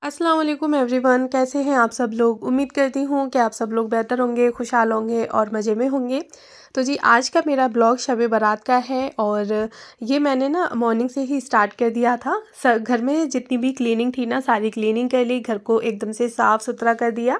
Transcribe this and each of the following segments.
अस्सलाम वालेकुम एवरीवन, कैसे हैं आप सब लोग। उम्मीद करती हूँ कि आप सब लोग बेहतर होंगे, खुशहाल होंगे और मज़े में होंगे। तो जी आज का मेरा ब्लॉग शब बारात का है और ये मैंने ना मॉर्निंग से ही स्टार्ट कर दिया था। घर में जितनी भी क्लीनिंग थी ना, सारी क्लीनिंग कर ली, घर को एकदम से साफ़ सुथरा कर दिया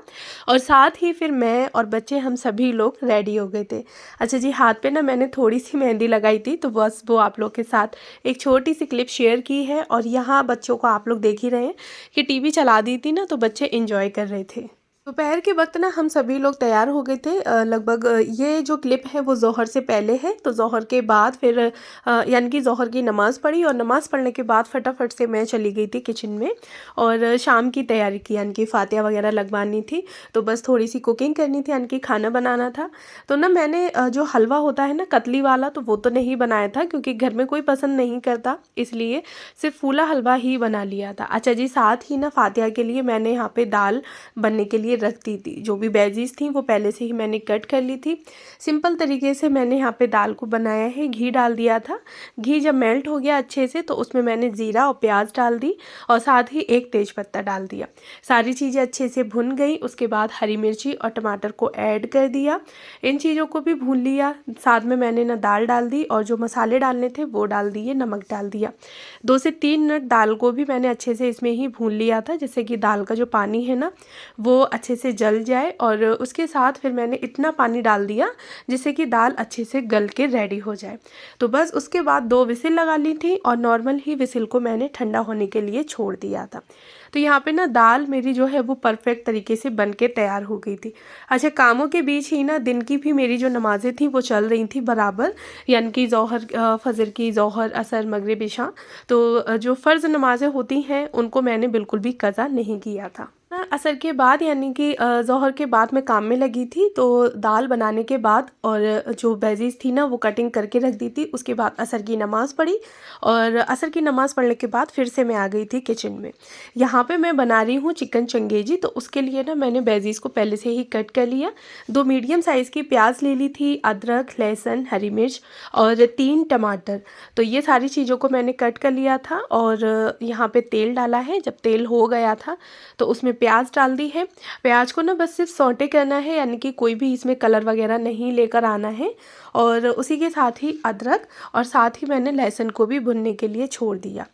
और साथ ही फिर मैं और बच्चे हम सभी लोग रेडी हो गए थे। अच्छा जी, हाथ पे ना मैंने थोड़ी सी मेहंदी लगाई थी, तो बस वो आप लोग के साथ एक छोटी सी क्लिप शेयर की है। और यहाँ बच्चों को आप लोग देख ही रहे हैं कि टीवी चला दी थी ना, तो बच्चे एंजॉय कर रहे थे। दोपहर के वक्त ना हम सभी लोग तैयार हो गए थे। लगभग ये जो क्लिप है वो ज़ोहर से पहले है। तो ज़ोहर के बाद फिर यानी कि ज़ोहर की नमाज़ पढ़ी और नमाज़ पढ़ने के बाद फटाफट से मैं चली गई थी किचन में और शाम की तैयारी की, यानी कि फातिया वगैरह लगवानी थी। तो बस थोड़ी सी कुकिंग करनी थी, यानी कि खाना बनाना था। तो ना मैंने जो हलवा होता है ना कतली वाला, तो वो तो नहीं बनाया था क्योंकि घर में कोई पसंद नहीं करता, इसलिए सिर्फ फूला हलवा ही बना लिया था। अच्छा जी, साथ ही ना फातिया के लिए मैंने यहाँ पे दाल बनने के लिए रख दी थी। जो भी वेजीज थी वो पहले से ही मैंने कट कर ली थी। सिंपल तरीके से मैंने यहाँ पे दाल को बनाया है। घी डाल दिया था। घी जब मेल्ट हो गया अच्छे से तो उसमें मैंने ज़ीरा और प्याज डाल दी और साथ ही एक तेज पत्ता डाल दिया। सारी चीज़ें अच्छे से भुन गई। उसके बाद हरी मिर्ची और टमाटर को ऐड कर दिया, इन चीज़ों को भी भून लिया। साथ में मैंने ना दाल डाल दी और जो मसाले डालने थे वो डाल दिए, नमक डाल दिया। 2 से 3 मिनट दाल को भी मैंने अच्छे से इसमें ही भून लिया था, जिससे कि दाल का जो पानी है ना वो अच्छे से जल जाए। और उसके साथ फिर मैंने इतना पानी डाल दिया जिससे कि दाल अच्छे से गल के रेडी हो जाए। तो बस उसके बाद 2 विसिल लगा ली थी और नॉर्मल ही विसिल को मैंने ठंडा होने के लिए छोड़ दिया था। तो यहाँ पे ना दाल मेरी जो है वो परफेक्ट तरीके से बन के तैयार हो गई थी। अच्छा, कामों के बीच ही ना दिन की भी मेरी जो नमाज़ें थी वो चल रही थी बराबर, यानी कि ज़ोहर, फ़जर की, ज़ोहर, असर, मगरिब, इशा। तो जो फ़र्ज़ नमाज़ें होती हैं उनको मैंने बिल्कुल भी कज़ा नहीं किया था ना। असर के बाद यानी कि ज़ोहर के बाद मैं काम में लगी थी, तो दाल बनाने के बाद और जो वेजीज़ थी ना वो कटिंग करके रख दी थी। उसके बाद असर की नमाज़ पढ़ी और असर की नमाज़ पढ़ने के बाद फिर से मैं आ गई थी किचन में। यहाँ पे मैं बना रही हूँ चिकन चंगेजी। तो उसके लिए ना मैंने वेजीज़ को पहले से ही कट कर लिया। 2 मीडियम साइज़ की प्याज ले ली थी, अदरक, लहसुन, हरी मिर्च और 3 टमाटर। तो ये सारी चीज़ों को मैंने कट कर लिया था और यहाँ पे तेल डाला है। जब तेल हो गया था तो उसमें प्याज डाल दी है। प्याज को ना बस सिर्फ सौटे करना है, यानी कि कोई भी इसमें कलर वगैरह नहीं लेकर आना है। और उसी के साथ ही अदरक और साथ ही मैंने लहसुन को भी भुनने के लिए छोड़ दिया।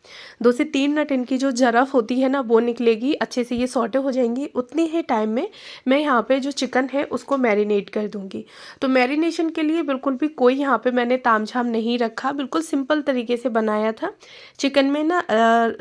2 से 3 मिनट इनकी जो जरफ़ होती है ना वो निकलेगी, अच्छे से ये सौटे हो जाएंगी। उतने ही टाइम में मैं यहाँ पे जो चिकन है उसको मैरिनेट कर दूँगी। तो मैरिनेशन के लिए बिल्कुल भी कोई यहाँ पे मैंने तामझाम नहीं रखा, बिल्कुल सिंपल तरीके से बनाया था। चिकन में ना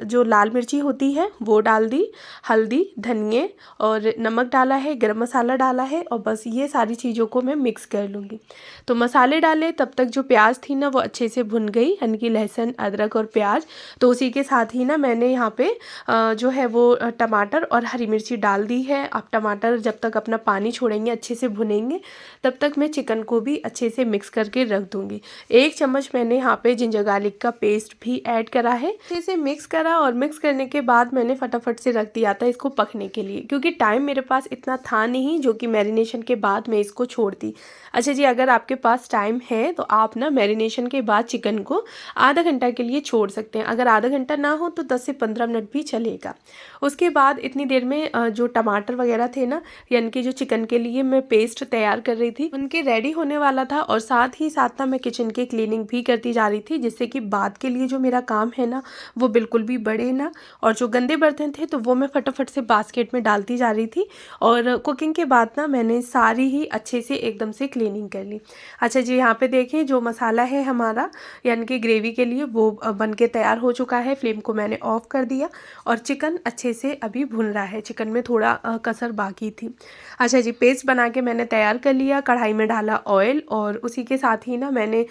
जो लाल मिर्ची होती है वो डाल दी, हल्दी, धनिए और नमक डाला है, गरम मसाला डाला है और बस ये सारी चीज़ों को मैं मिक्स कर लूँगी। तो मसाले डाले तब तक जो प्याज थी ना वो अच्छे से भुन गई, यानी कि लहसुन, अदरक और प्याज। तो उसी के साथ ही ना मैंने यहाँ पे जो है वो टमाटर और हरी मिर्ची डाल दी है। अब टमाटर जब तक अपना पानी छोड़ेंगे, अच्छे से भुनेंगे, तब तक मैं चिकन को भी अच्छे से मिक्स करके रख दूँगी। 1 चम्मच मैंने यहाँ पे जिंजर गार्लिक का पेस्ट भी ऐड करा है। अच्छे से मिक्स करा और मिक्स करने के बाद मैंने फटाफट से रख दिया था इसको पकने के लिए, क्योंकि टाइम मेरे पास इतना था नहीं जो कि मैरिनेशन के बाद मैं इसको छोड़ती। अच्छा जी, अगर आपके पास टाइम है तो आप ना मैरिनेशन के बाद चिकन को आधा घंटा के लिए छोड़ सकते हैं। अगर आधा घंटा ना हो तो 10 से 15 मिनट भी चलेगा। उसके बाद इतनी देर में जो टमाटर वगैरह थे ना, यानी कि जो चिकन के लिए मैं पेस्ट तैयार कर रही थी, उनके रेडी होने वाला था। और साथ ही साथ ना मैं किचन की क्लीनिंग भी करती जा रही थी, जिससे कि बाद के लिए जो मेरा काम है ना वो बिल्कुल भी बढ़े ना। और जो गंदे बर्तन थे तो वो मैं फटाफट से बास्केट में डालती जा रही थी। और कुकिंग के बाद ना मैंने सारी ही अच्छे से एकदम से क्लीनिंग कर ली। अच्छा जी, यहाँ पे देखें जो मसाला है हमारा, यानी कि ग्रेवी के लिए, वो बन के तैयार हो चुका है। फ्लेम को मैंने ऑफ कर दिया और चिकन अच्छे से अभी भुन रहा है। चिकन में थोड़ा कसर बाकी थी। अच्छा जी, पेस्ट बना के मैंने तैयार कर लिया। कढ़ाई में डाला ऑयल और उसी के साथ ही ना मैंने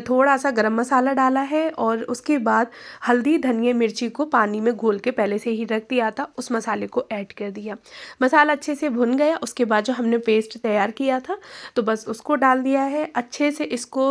थोड़ा सा गरम मसाला डाला है और उसके बाद हल्दी, धनिया, मिर्ची को पानी में घोल के पहले से ही रख दिया था, उस मसाले को ऐड कर दिया। मसाला अच्छे से भुन गया। उसके बाद जो हमने पेस्ट तैयार किया था तो बस उसको डाल दिया है। अच्छे से इसको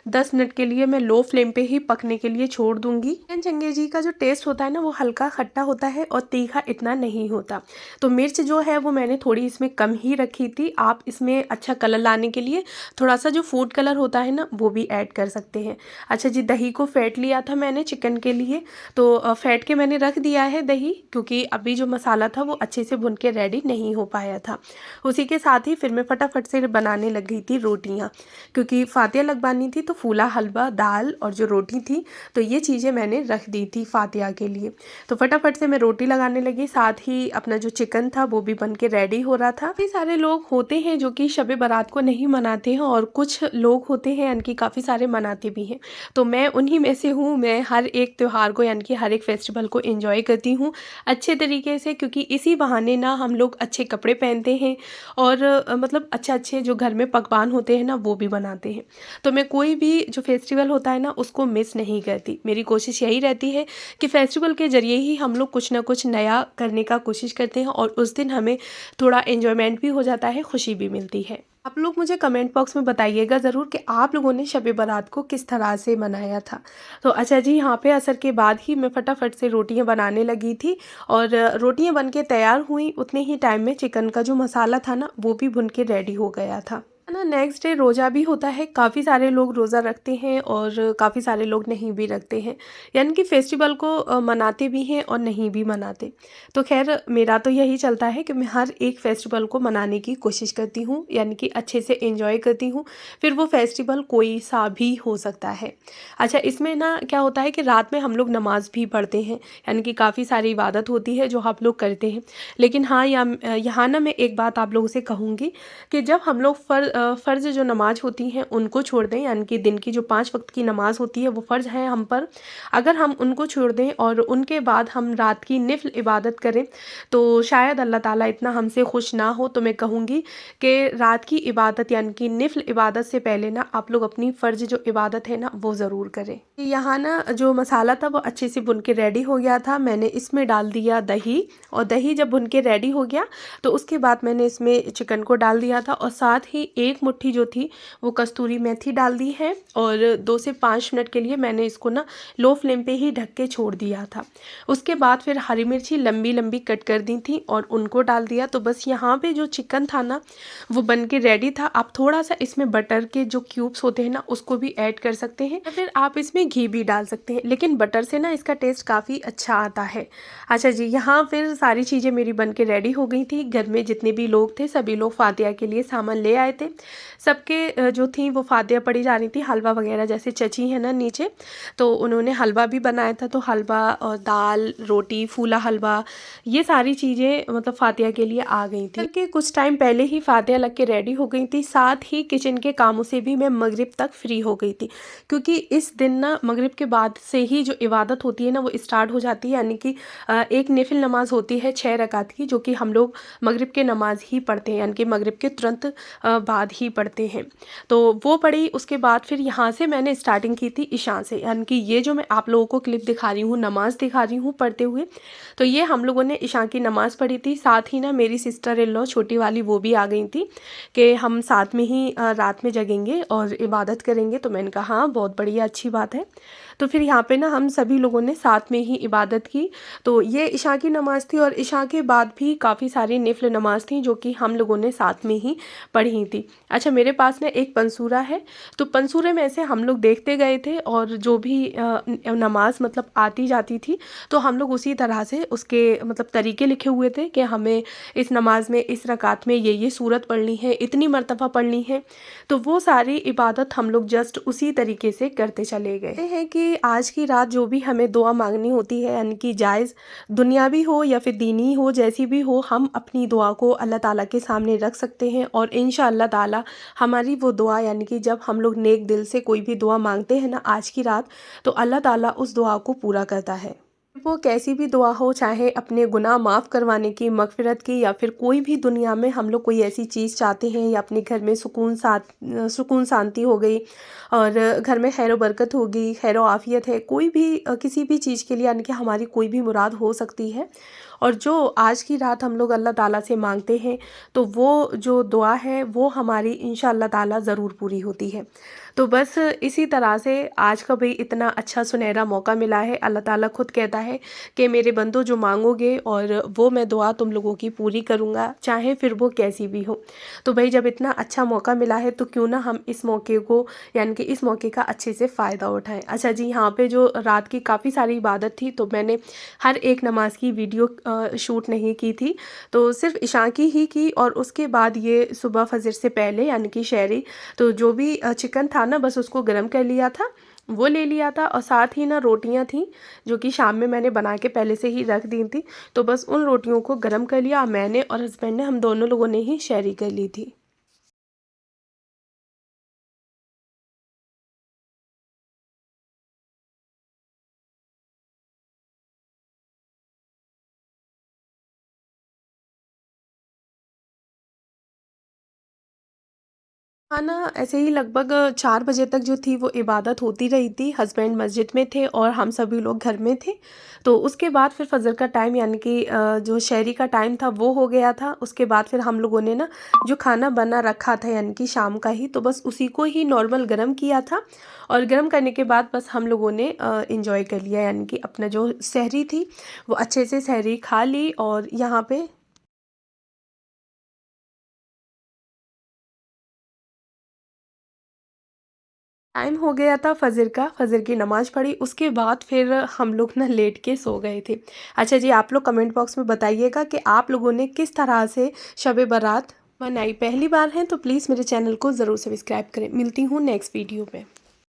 10 मिनट के लिए मैं लो फ्लेम पे ही पकने के लिए छोड़ दूंगी। चिकन चंगेजी का जो टेस्ट होता है ना वो हल्का खट्टा होता है और तीखा इतना नहीं होता। तो मिर्च जो है वो मैंने थोड़ी इसमें कम ही रखी थी। आप इसमें अच्छा कलर लाने के लिए थोड़ा सा जो फूड कलर होता है ना वो भी ऐड कर सकते हैं। अच्छा जी, दही को फेंट लिया था मैंने चिकन के लिए, तो फेंट के मैंने रख दिया है दही, क्योंकि अभी जो मसाला था वो अच्छे से भुन के रेडी नहीं हो पाया था। उसी के साथ ही फिर मैं फटाफट से बनाने लग गई थी रोटियाँ, क्योंकि फातिया लगवानी थी। तो फूला हलवा, दाल और जो रोटी थी, तो ये चीज़ें मैंने रख दी थी फातिया के लिए। तो फटाफट से मैं रोटी लगाने लगी, साथ ही अपना जो चिकन था वो भी बन के रेडी हो रहा था। काफ़ी सारे लोग होते हैं जो कि शब बारात को नहीं मनाते हैं और कुछ लोग होते हैं यानी कि काफ़ी सारे मनाते भी हैं। तो मैं उन्हीं में से हूँ। मैं हर एक त्यौहार को यानी कि हर एक फेस्टिवल को एंजॉय करती हूँ अच्छे तरीके से, क्योंकि इसी बहाने ना हम लोग अच्छे कपड़े पहनते हैं और मतलब अच्छे जो घर में पकवान होते हैं ना वो भी बनाते हैं। तो मैं कोई भी जो फेस्टिवल होता है ना उसको मिस नहीं करती। मेरी कोशिश यही रहती है कि फेस्टिवल के ज़रिए ही हम लोग कुछ ना कुछ नया करने का कोशिश करते हैं और उस दिन हमें थोड़ा एन्जॉयमेंट भी हो जाता है, खुशी भी मिलती है। आप लोग मुझे कमेंट बॉक्स में बताइएगा ज़रूर कि आप लोगों ने शब बारात को किस तरह से मनाया था। तो अच्छा जी, यहाँ पे असर के बाद ही मैं फटाफट से रोटियाँ बनाने लगी थी और रोटियाँ बन के तैयार हुई उतने ही टाइम में चिकन का जो मसाला था ना वो भी भुन के रेडी हो गया था ना। नेक्स्ट डे रोज़ा भी होता है। काफ़ी सारे लोग रोज़ा रखते हैं और काफ़ी सारे लोग नहीं भी रखते हैं, यानी कि फेस्टिवल को मनाते भी हैं और नहीं भी मनाते। तो खैर मेरा तो यही चलता है कि मैं हर एक फेस्टिवल को मनाने की कोशिश करती हूँ, यानी कि अच्छे से एंजॉय करती हूँ, फिर वो फेस्टिवल कोई सा भी हो सकता है। अच्छा, इसमें ना क्या होता है कि रात में हम लोग नमाज़ भी पढ़ते हैं, यानी कि काफ़ी सारी इबादत होती है जो आप लोग करते हैं। लेकिन हाँ, यहाँ ना मैं एक बात आप लोगों से कहूँगी कि जब हम लोग फ़र्ज़ जो नमाज़ होती हैं उनको छोड़ दें, यानी कि दिन की जो 5 वक्त की नमाज़ होती है वो फ़र्ज़ है हम पर, अगर हम उनको छोड़ दें और उनके बाद हम रात की निफ़िल इबादत करें तो शायद अल्लाह ताला इतना हमसे खुश ना हो। तो मैं कहूँगी कि रात की इबादत यानी कि निफ़िल इबादत से पहले ना आप लोग अपनी फ़र्ज़ जो इबादत है ना वो ज़रूर करें। यहाँ ना जो मसाला था वो अच्छे से भुन के रेडी हो गया था। मैंने इसमें डाल दिया दही, और दही जब भुन के रेडी हो गया तो उसके बाद मैंने इसमें चिकन को डाल दिया था और साथ ही एक मुट्ठी जो थी वो कस्तूरी मेथी डाल दी है और 2 से 5 मिनट के लिए मैंने इसको ना लो फ्लेम पे ही ढक के छोड़ दिया था। उसके बाद फिर हरी मिर्ची लंबी लंबी कट कर दी थी और उनको डाल दिया। तो बस यहाँ पे जो चिकन था ना वो बन के रेडी था। आप थोड़ा सा इसमें बटर के जो क्यूब्स होते हैं ना उसको भी ऐड कर सकते हैं या फिर आप इसमें घी भी डाल सकते हैं, लेकिन बटर से ना इसका टेस्ट काफ़ी अच्छा आता है। अच्छा जी, यहाँ फिर सारी चीज़ें मेरी बन के रेडी हो गई थी। घर में जितने भी लोग थे सभी लोग फातिया के लिए सामान ले आए थे। सबके जो थी वो फातिया पड़ी जा रही थी। हलवा वगैरह जैसे चची है ना नीचे, तो उन्होंने हलवा भी बनाया था। तो हलवा और दाल, रोटी, फूला हलवा, ये सारी चीज़ें मतलब फातिया के लिए आ गई थी। कि कुछ टाइम पहले ही फातिया लग के रेडी हो गई थी। साथ ही किचन के कामों से भी मैं मगरिब तक फ्री हो गई थी, क्योंकि इस दिन ना मगरिब के बाद से ही जो इबादत होती है ना वो स्टार्ट हो जाती है। यानी कि एक नफिल नमाज होती है 6 रकात की, जो कि हम लोग मगरिब के नमाज ही पढ़ते हैं, यानी कि मगरिब के तुरंत बाद ही पढ़ते हैं। तो वो पढ़ी, उसके बाद फिर यहाँ से मैंने स्टार्टिंग की थी ईशा से, यानी कि ये जो मैं आप लोगों को क्लिप दिखा रही हूँ, नमाज़ दिखा रही हूँ पढ़ते हुए, तो ये हम लोगों ने ईशा की नमाज़ पढ़ी थी। साथ ही ना मेरी सिस्टर इन लॉ छोटी वाली वो भी आ गई थी कि हम साथ में ही रात में जगेंगे और इबादत करेंगे। तो मैंने कहा हाँ, बहुत बढ़िया, अच्छी बात है। तो फिर यहाँ पे ना हम सभी लोगों ने साथ में ही इबादत की। तो ये ईशा की नमाज़ थी और ईशा के बाद भी काफ़ी सारी नफिल नमाज़ थी जो कि हम लोगों ने साथ में ही पढ़ी थी। अच्छा, मेरे पास ना एक पंसूरा है, तो पंसूरे में से हम लोग देखते गए थे और जो भी नमाज मतलब आती जाती थी तो हम लोग उसी तरह से उसके मतलब तरीके लिखे हुए थे कि हमें इस नमाज में इस रकात में ये सूरत पढ़नी है, इतनी मरतबा पढ़नी है। तो वो सारी इबादत हम लोग जस्ट उसी तरीके से करते चले गए हैं कि आज की रात जो भी हमें दुआ मांगनी होती है, यानी कि जायज़ दुनियावी हो या फिर दीनी हो, जैसी भी हो, हम अपनी दुआ को अल्लाह ताला के सामने रख सकते हैं और इंशाअल्लाह ताला हमारी वो दुआ, यानी कि जब हम लोग नेक दिल से कोई भी दुआ मांगते हैं ना आज की रात, तो अल्लाह ताला उस दुआ को पूरा करता है। वो कैसी भी दुआ हो, चाहे अपने गुनाह माफ़ करवाने की, मगफिरत की, या फिर कोई भी दुनिया में हम लोग कोई ऐसी चीज़ चाहते हैं, या अपने घर में सुकून शांति हो गई और घर में खैर बरकत होगी, खैर आफियत है, कोई भी किसी भी चीज़ के लिए, यानी कि हमारी कोई भी मुराद हो सकती है और जो आज की रात हम लोग अल्लाह ताला से मांगते हैं तो वो जो दुआ है वो हमारी इंशाअल्लाह ताला ज़रूर पूरी होती है। तो बस इसी तरह से आज का भी इतना अच्छा सुनहरा मौका मिला है। अल्लाह ताला खुद कहता है कि मेरे बंदो जो मांगोगे और वो मैं दुआ तुम लोगों की पूरी करूँगा, चाहे फिर वो कैसी भी हो। तो भाई जब इतना अच्छा मौका मिला है तो क्यों ना हम इस मौके को यानी कि इस मौके का अच्छे से फ़ायदा उठाएं। अच्छा जी, यहाँ पे जो रात की काफ़ी सारी इबादत थी तो मैंने हर एक नमाज की वीडियो शूट नहीं की थी, तो सिर्फ इशा की ही की और उसके बाद ये सुबह फजर से पहले यानी कि शहरी, तो जो भी चिकन था ना बस उसको गर्म कर लिया था, वो ले लिया था और साथ ही ना रोटियां थी जो कि शाम में मैंने बना के पहले से ही रख दी थी। तो बस उन रोटियों को गर्म कर लिया, मैंने और हस्बैंड ने, हम दोनों लोगों ने ही शेयरिंग कर ली थी। खाना ऐसे ही लगभग 4 बजे तक जो थी वो इबादत होती रही थी। हस्बैंड मस्जिद में थे और हम सभी लोग घर में थे। तो उसके बाद फिर फ़जर का टाइम यानी कि जो शहरी का टाइम था वो हो गया था। उसके बाद फिर हम लोगों ने ना जो खाना बना रखा था यानी कि शाम का ही, तो बस उसी को ही नॉर्मल गरम किया था और गरम करने के बाद बस हम लोगों ने एंजॉय कर लिया यानी कि अपना जो सहरी थी वो अच्छे से सहरी खा ली। और यहाँ पे टाइम हो गया था फ़जर का, फ़जर की नमाज़ पढ़ी, उसके बाद फिर हम लोग ना लेट के सो गए थे। अच्छा जी, आप लोग कमेंट बॉक्स में बताइएगा कि आप लोगों ने किस तरह से शब बारात मनाई। पहली बार हैं तो प्लीज़ मेरे चैनल को ज़रूर सब्सक्राइब करें। मिलती हूँ नेक्स्ट वीडियो में।